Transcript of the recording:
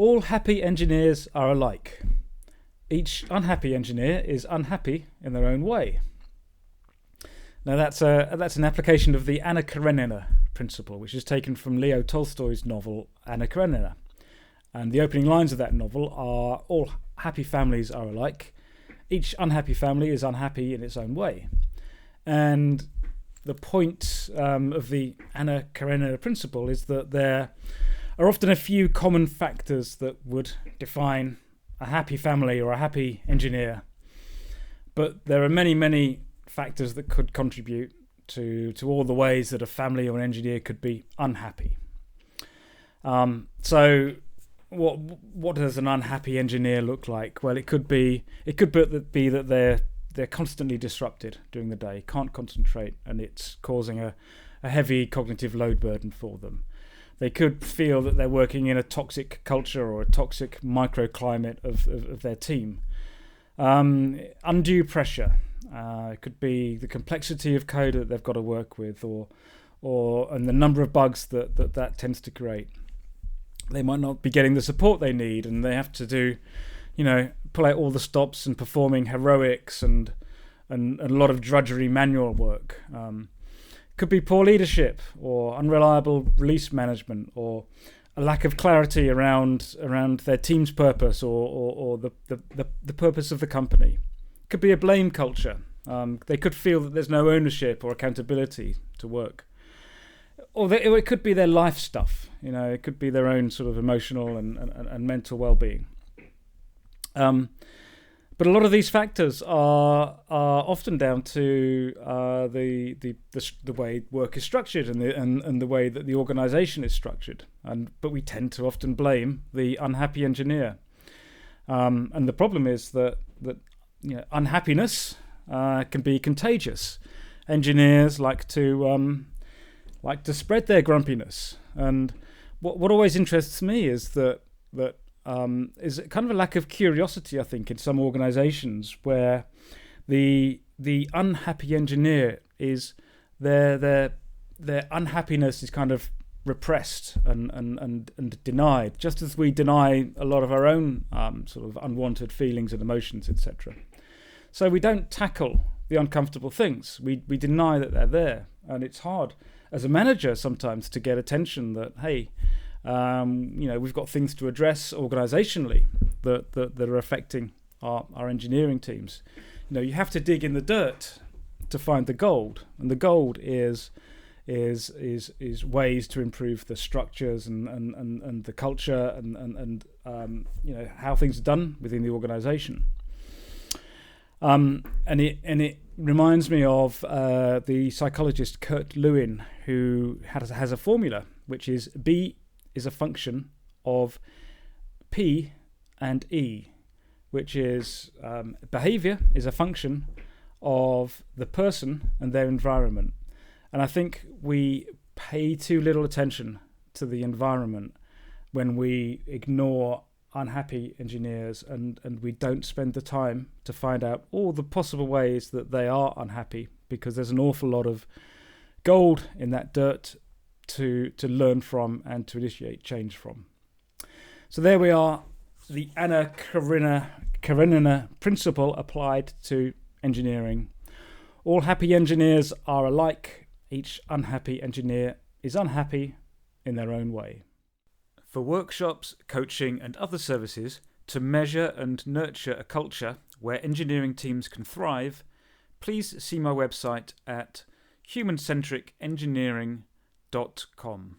All happy engineers are alike. Each unhappy engineer is unhappy in their own way. Now that's an application of the Anna Karenina principle, which is taken from Leo Tolstoy's novel Anna Karenina. And the opening lines of that novel are, all happy families are alike. Each unhappy family is unhappy in its own way. And the point of the Anna Karenina principle is that there are often a few common factors that would define a happy family or a happy engineer. But there are many, many factors that could contribute to all the ways that a family or an engineer could be unhappy. So what does an unhappy engineer look like? Well, it could be that they're constantly disrupted during the day, can't concentrate, and it's causing a heavy cognitive load burden for them. They could feel that they're working in a toxic culture or a toxic microclimate of their team. Undue pressure. It could be the complexity of code that they've got to work with, and the number of bugs that tends to create. They might not be getting the support they need, and they have to do, pull out all the stops and performing heroics and a lot of drudgery manual work. Could be poor leadership or unreliable release management or a lack of clarity around their team's purpose or the purpose of the company. Could be a blame culture. They could feel that there's no ownership or accountability to work. Or it could be their life stuff. It could be their own sort of emotional and mental well-being. But a lot of these factors are often down to the way work is structured and the way that the organisation is structured. But we tend to often blame the unhappy engineer. And the problem is that unhappiness can be contagious. Engineers like to spread their grumpiness. And what always interests me is that is kind of a lack of curiosity, I think, in some organisations where the unhappy engineer is their unhappiness is kind of repressed and denied, just as we deny a lot of our own sort of unwanted feelings and emotions, etc. So we don't tackle the uncomfortable things. We deny that they're there, and it's hard as a manager sometimes to get attention that, hey, we've got things to address organisationally that are affecting our engineering teams. You have to dig in the dirt to find the gold, and the gold is ways to improve the structures and the culture and how things are done within the organisation. And it reminds me of the psychologist Kurt Lewin, who has a formula which is B is a function of P and E, which is behavior is a function of the person and their environment. And I think we pay too little attention to the environment when we ignore unhappy engineers and we don't spend the time to find out all the possible ways that they are unhappy, because there's an awful lot of gold in that dirt to learn from and to initiate change from. So there we are, the Anna Karenina principle applied to engineering. All happy engineers are alike. Each unhappy engineer is unhappy in their own way. For workshops, coaching and other services to measure and nurture a culture where engineering teams can thrive, please see my website at human-centric engineering.com.